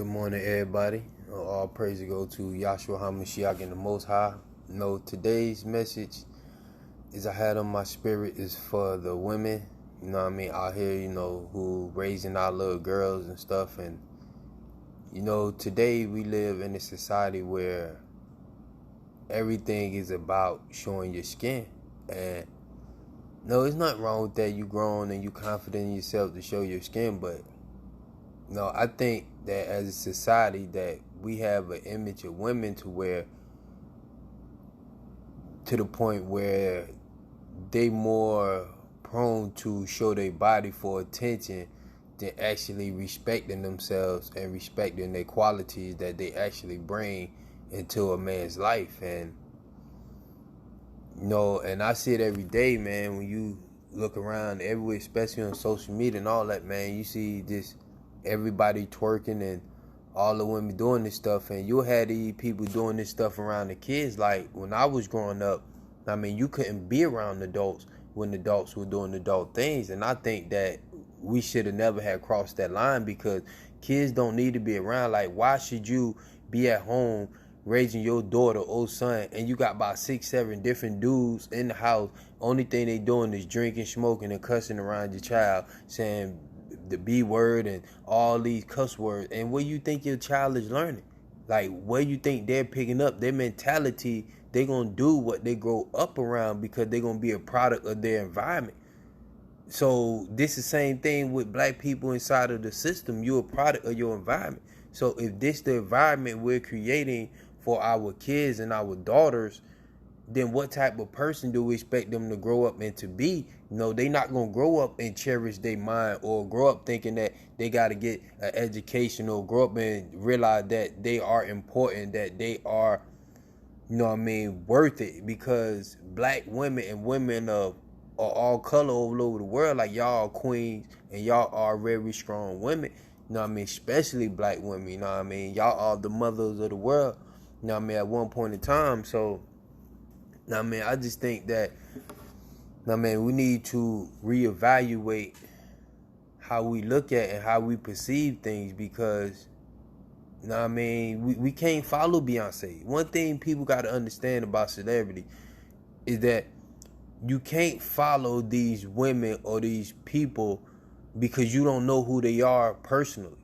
Good morning, everybody. All praise to go to Yahshua HaMashiach and the Most High. Today's message is I had on my spirit is for the women, out here, who raising our little girls and stuff. And, today we live in a society where everything is about showing your skin. And, no, it's not wrong with that. You grown and you confident in yourself to show your skin, but I think that as a society that we have an image of women to the point where they more prone to show their body for attention than actually respecting themselves and respecting their qualities that they actually bring into a man's life. And and I see it every day, man. When you look around everywhere, especially on social media and all that, man, you see this everybody twerking and all the women doing this stuff, and you'll have these people doing this stuff around the kids. Like when I was growing up, you couldn't be around adults when adults were doing adult things. And I think that we should have never had crossed that line, because kids don't need to be around. Like, why should you be at home raising your daughter or son and you got about 6-7 different dudes in the house? Only thing they doing is drinking, smoking, and cussing around your child, saying the B word and all these cuss words. And where you think your child is learning? Like, where you think they're picking up their mentality? They're going to do what they grow up around, because they're going to be a product of their environment. So this is the same thing with black people inside of the system. You're a product of your environment. So if this the environment we're creating for our kids and our daughters, then what type of person do we expect them to grow up and to be? They not going to grow up and cherish their mind, or grow up thinking that they got to get an education, or grow up and realize that they are important, that they are, worth it. Because black women and women of all color all over the world, like, y'all are queens and y'all are very strong women, especially black women, y'all are the mothers of the world, at one point in time. So I just think that, we need to reevaluate how we look at and how we perceive things, because, we can't follow Beyonce. One thing people got to understand about celebrity is that you can't follow these women or these people because you don't know who they are personally.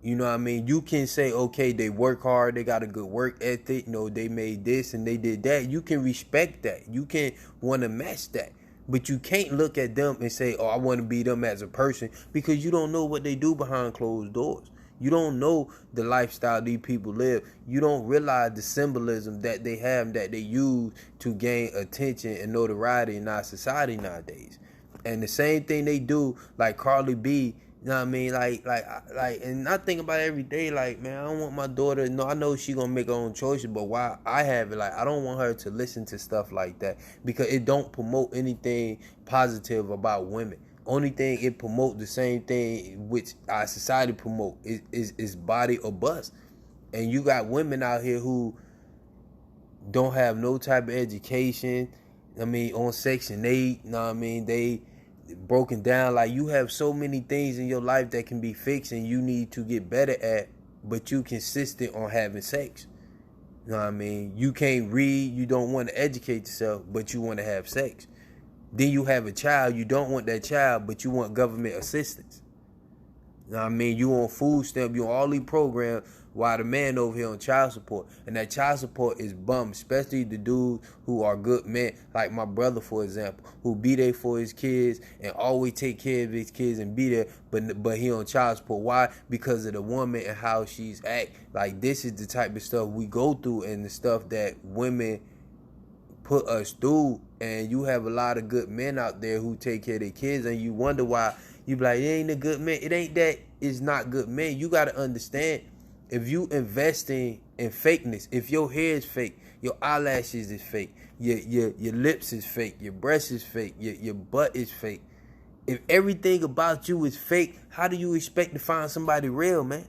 You can say, okay, they work hard, they got a good work ethic, they made this and they did that. You can respect that. You can want to match that. But you can't look at them and say, oh, I want to be them as a person, because you don't know what they do behind closed doors. You don't know the lifestyle these people live. You don't realize the symbolism that they have, that they use to gain attention and notoriety in our society nowadays. And the same thing they do, like Cardi B, Like, and I think about it every day, like, man, I don't want my daughter, I know she gonna make her own choices, but why I have it, like, I don't want her to listen to stuff like that, because it don't promote anything positive about women. Only thing it promote the same thing which our society promote is body or bust. And you got women out here who don't have no type of education, on Section 8, they broken down. Like, you have so many things in your life that can be fixed and you need to get better at, but you consistent on having sex. You can't read, you don't want to educate yourself, but you want to have sex. Then you have a child, you don't want that child, but you want government assistance. You on food stamp, you on all these programs, while the man over here on child support. And that child support is bum, especially the dudes who are good men, like my brother, for example, who be there for his kids and always take care of his kids and be there, but he on child support. Why? Because of the woman and how she's act. Like, this is the type of stuff we go through, and the stuff that women put us through. And you have a lot of good men out there who take care of their kids, and you wonder why. You be like, it ain't a good man. It ain't that it's not good men. You got to understand, if you investing in fakeness, if your hair is fake, your eyelashes is fake, your lips is fake, your breast is fake, your butt is fake. If everything about you is fake, how do you expect to find somebody real, man?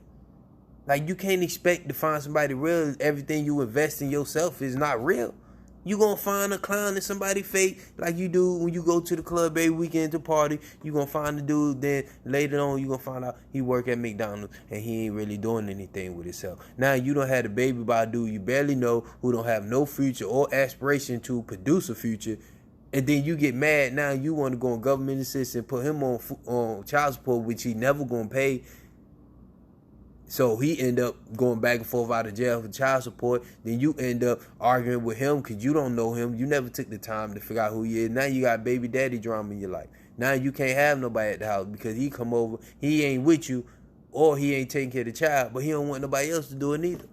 Like, you can't expect to find somebody real if everything you invest in yourself is not real. You gonna find a clown in somebody fake like you do when you go to the club every weekend to party. You gonna find the dude, then later on you gonna find out he work at McDonald's and he ain't really doing anything with himself. Now you don't have a baby by a dude you barely know who don't have no future or aspiration to produce a future, and then you get mad. Now you want to go on government assistance, put him on child support, which he never gonna pay. So he end up going back and forth out of jail for child support. Then you end up arguing with him because you don't know him. You never took the time to figure out who he is. Now you got baby daddy drama in your life. Now you can't have nobody at the house because he come over, he ain't with you, or he ain't taking care of the child, but he don't want nobody else to do it neither.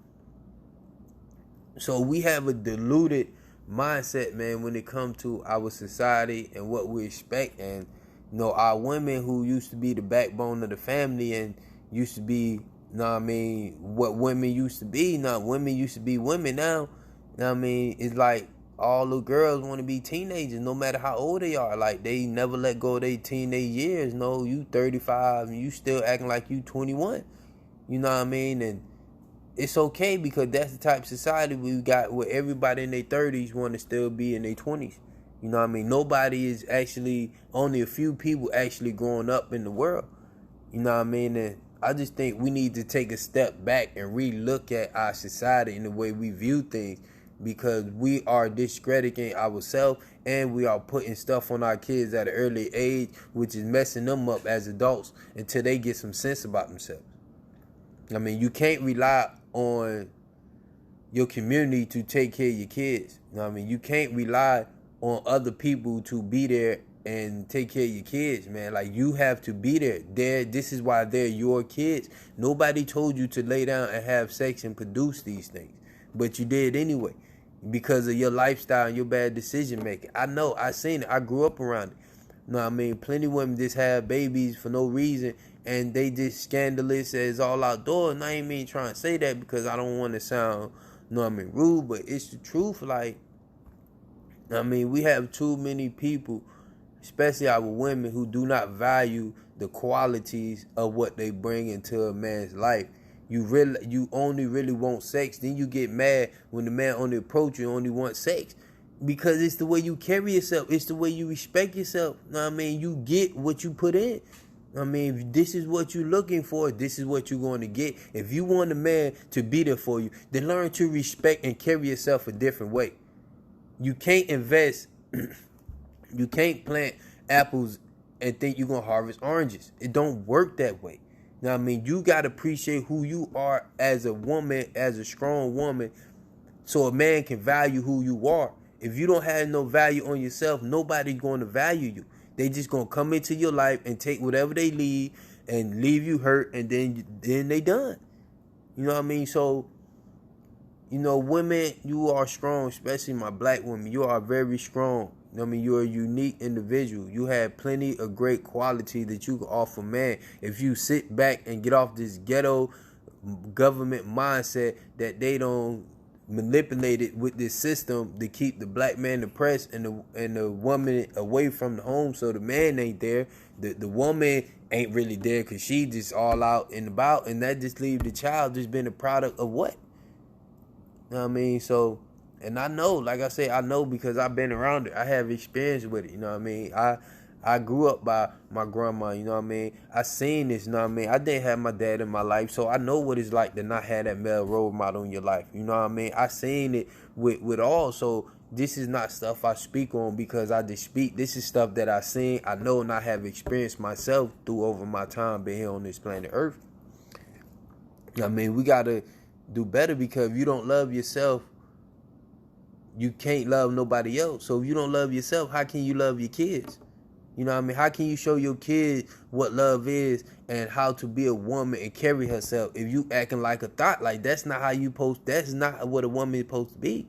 So we have a diluted mindset, man, when it comes to our society and what we expect. And, you know, our women who used to be the backbone of the family and used to be, you know what I mean, what women used to be. Now, women used to be women now. You know what I mean? It's like all the girls want to be teenagers no matter how old they are. Like, they never let go of their teenage years. No, you 35 and you still acting like you 21. You know what I mean? And it's okay because that's the type of society we got where everybody in their 30s want to still be in their 20s. You know what I mean? Nobody is actually, only a few people actually growing up in the world. You know what I mean? And I just think we need to take a step back and re-look at our society and the way we view things, because we are discrediting ourselves and we are putting stuff on our kids at an early age, which is messing them up as adults until they get some sense about themselves. I mean, you can't rely on your community to take care of your kids. You know what I mean? You can't rely on other people to be there and take care of your kids, man. Like, you have to be there. This is why they're your kids. Nobody told you to lay down and have sex and produce these things, but you did anyway because of your lifestyle and your bad decision making. I know, I seen it. I grew up around it. You know what I mean? Plenty of women just have babies for no reason, and they just scandalous as all outdoors. And I ain't mean trying to say that because I don't want to sound, you know what I mean, rude, but it's the truth. Like, I mean, we have too many people, especially our women, who do not value the qualities of what they bring into a man's life. You only really want sex. Then you get mad when the man only approach you, only wants sex. Because it's the way you carry yourself. It's the way you respect yourself. You know what I mean? You get what you put in. I mean, if this is what you're looking for, this is what you're going to get. If you want a man to be there for you, then learn to respect and carry yourself a different way. You can't invest, you can't plant apples and think you're going to harvest oranges. It don't work that way. You know what I mean? You got to appreciate who you are as a woman, as a strong woman, so a man can value who you are. If you don't have no value on yourself, nobody's going to value you. They just going to come into your life and take whatever they leave and leave you hurt, and then they done. You know what I mean? So, you know, women, you are strong, especially my black women. You are very strong. You know what I mean? You're a unique individual. You have plenty of great quality that you can offer man. If you sit back and get off this ghetto government mindset that they don't manipulate it with this system to keep the black man depressed and the woman away from the home, so the man ain't there. The woman ain't really there because she just all out and about, and that just leave the child just being a product of what? You know what I mean? So, and I know, like I said, I know because I've been around it. I have experience with it, you know what I mean? I grew up by my grandma, you know what I mean? I seen this, you know what I mean? I didn't have my dad in my life, so I know what it's like to not have that male role model in your life, you know what I mean? I seen it with all, so this is not stuff I speak on because I just speak. This is stuff that I seen, I know, and I have experienced myself through over my time being here on this planet Earth. I mean, we got to do better, because if you don't love yourself, you can't love nobody else. So if you don't love yourself, how can you love your kids? You know what I mean? How can you show your kids what love is and how to be a woman and carry herself if you acting like a thought? Like, that's not how you post. That's not what a woman is supposed to be.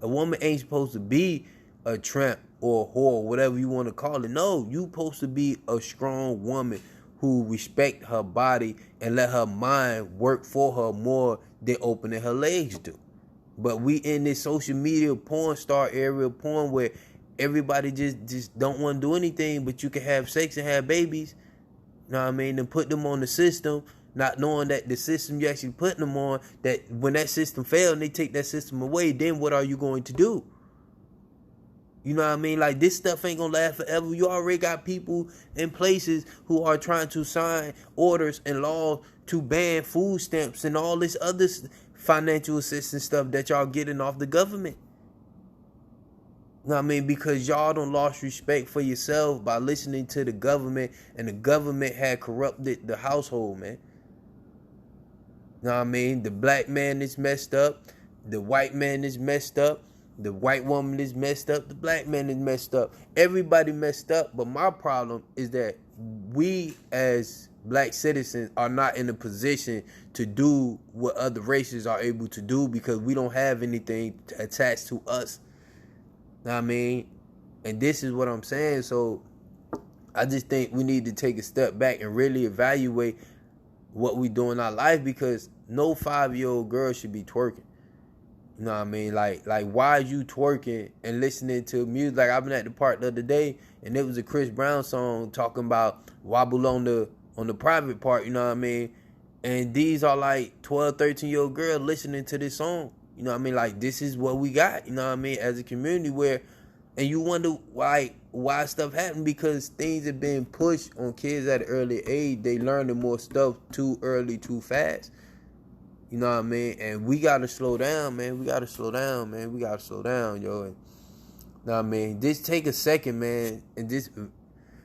A woman ain't supposed to be a tramp or a whore, whatever you want to call it. No, you supposed to be a strong woman who respect her body and let her mind work for her more than opening her legs do. But we in this social media porn star area, porn where everybody just don't want to do anything, but you can have sex and have babies, you know what I mean, and put them on the system, not knowing that the system you actually putting them on, that when that system fails and they take that system away, then what are you going to do? You know what I mean? Like, this stuff ain't gonna last forever. You already got people in places who are trying to sign orders and laws to ban food stamps and all this other financial assistance stuff that y'all getting off the government. You know what I mean? Because y'all done lost respect for yourself by listening to the government, and the government had corrupted the household, man. You know what I mean? The black man is messed up. The white man is messed up. The white woman is messed up. The black man is messed up. Everybody messed up. But my problem is that we as black citizens are not in a position to do what other races are able to do because we don't have anything attached to us. You know what I mean? And this is what I'm saying. So I just think we need to take a step back and really evaluate what we do in our life, because no 5-year-old girl should be twerking. You know what I mean? Like why are you twerking and listening to music? Like, I've been at the park the other day, and it was a Chris Brown song talking about wobble on the private part, you know what I mean? And these are like 12, 13-year-old girls listening to this song. You know what I mean? Like, this is what we got, you know what I mean, as a community where, and you wonder why stuff happened, because things have been pushed on kids at an early age. They learning more stuff too early, too fast. You know what I mean? And we got to slow down, man. We got to slow down, man. We got to slow down, yo. And, you know what I mean? Just take a second, man, and just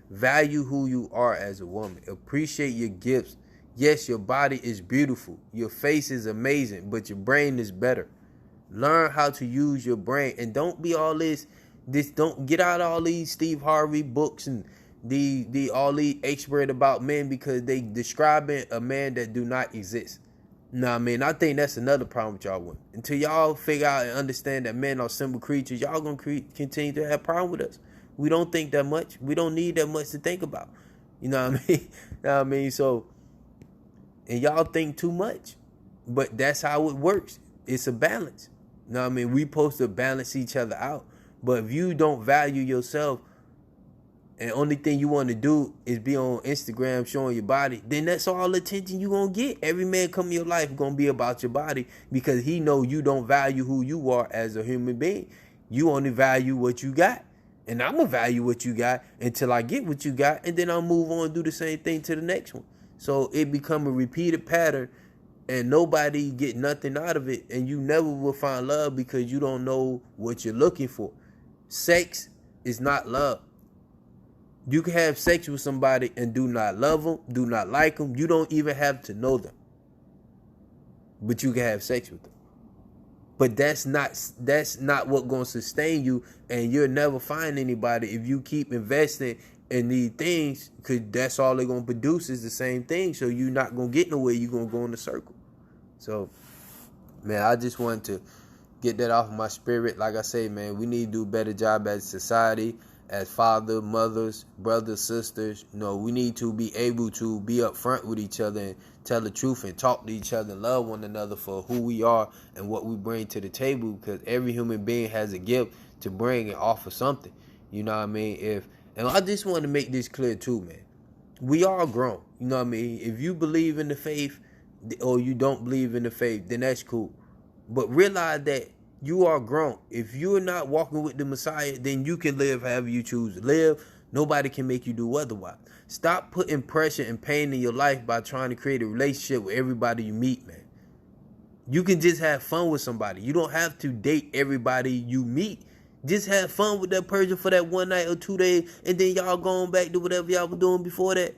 value who you are as a woman. Appreciate your gifts. Yes, your body is beautiful. Your face is amazing, but your brain is better. Learn how to use your brain, and don't be all this don't get out all these Steve Harvey books and all these expert about men, because they describing a man that do not exist. Nah, man, I think that's another problem with y'all women. Until y'all figure out and understand that men are simple creatures, y'all gonna continue to have problem with us. We don't think that much. We don't need that much to think about. You know what I mean? You know what I mean? So, and y'all think too much. But that's how it works. It's a balance. You know what I mean? We supposed to balance each other out. But if you don't value yourself, and only thing you want to do is be on Instagram showing your body, then that's all attention you gonna get. Every man come in your life gonna be about your body, because he know you don't value who you are as a human being. You only value what you got. And I'm gonna value what you got until I get what you got, and then I'll move on and do the same thing to the next one. So it become a repeated pattern, and nobody get nothing out of it, and you never will find love because you don't know what you're looking for. Sex is not love. You can have sex with somebody and do not love them, do not like them. You don't even have to know them. But you can have sex with them. But that's not what's going to sustain you, and you'll never find anybody if you keep investing in these things, because that's all they're going to produce is the same thing. So you're not going to get nowhere. You're going to go in a circle. So, man, I just wanted to get that off of my spirit. Like I say, man, we need to do a better job as a society, as fathers, mothers, brothers, sisters. You know, we need to be able to be upfront with each other and tell the truth and talk to each other and love one another for who we are and what we bring to the table, because every human being has a gift to bring and offer something. You know what I mean? And I just want to make this clear too, man. We are grown. You know what I mean? If you believe in the faith or you don't believe in the faith, then that's cool. But realize that you are grown. If you're not walking with the Messiah, then you can live however you choose to live. Nobody can make you do otherwise. Stop putting pressure and pain in your life by trying to create a relationship with everybody you meet, man. You can just have fun with somebody. You don't have to date everybody you meet. Just have fun with that person for that one night or 2 days, and then y'all going back to whatever y'all were doing before that.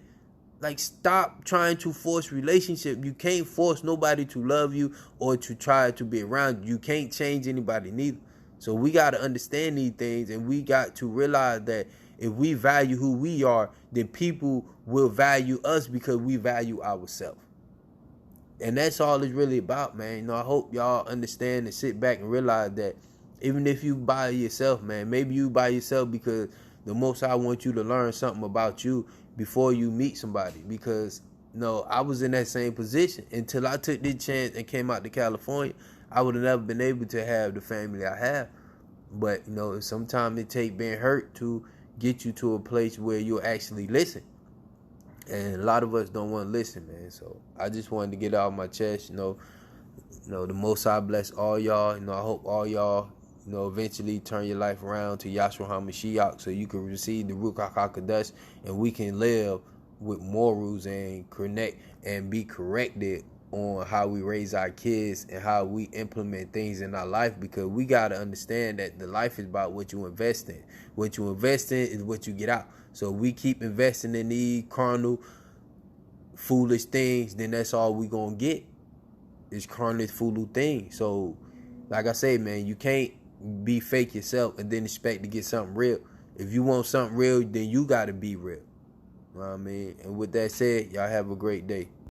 Like, stop trying to force relationship. You can't force nobody to love you or to try to be around you. You can't change anybody neither. So we got to understand these things, and we got to realize that if we value who we are, then people will value us because we value ourselves. And that's all it's really about, man. You know, I hope y'all understand and sit back and realize that even if you by yourself, man, maybe you by yourself because the Most High wants you to learn something about you before you meet somebody. Because, you know, I was in that same position until I took this chance and came out to California. I would have never been able to have the family I have. But, you know, sometimes it takes being hurt to get you to a place where you'll actually listen. And a lot of us don't want to listen, man. So I just wanted to get it off my chest. You know, the Most High bless all y'all. You know, I hope all y'all eventually turn your life around to Yahshua HaMashiach so you can receive the Ruach HaKodesh, and we can live with morals and connect and be corrected on how we raise our kids and how we implement things in our life, because we got to understand that the life is about what you invest in. What you invest in is what you get out. So we keep investing in these carnal, foolish things, then that's all we gonna get is carnal, foolish things. So like I say, man, you can't be fake yourself and then expect to get something real. If you want something real, then you got to be real. You know what I mean? And with that said, y'all have a great day.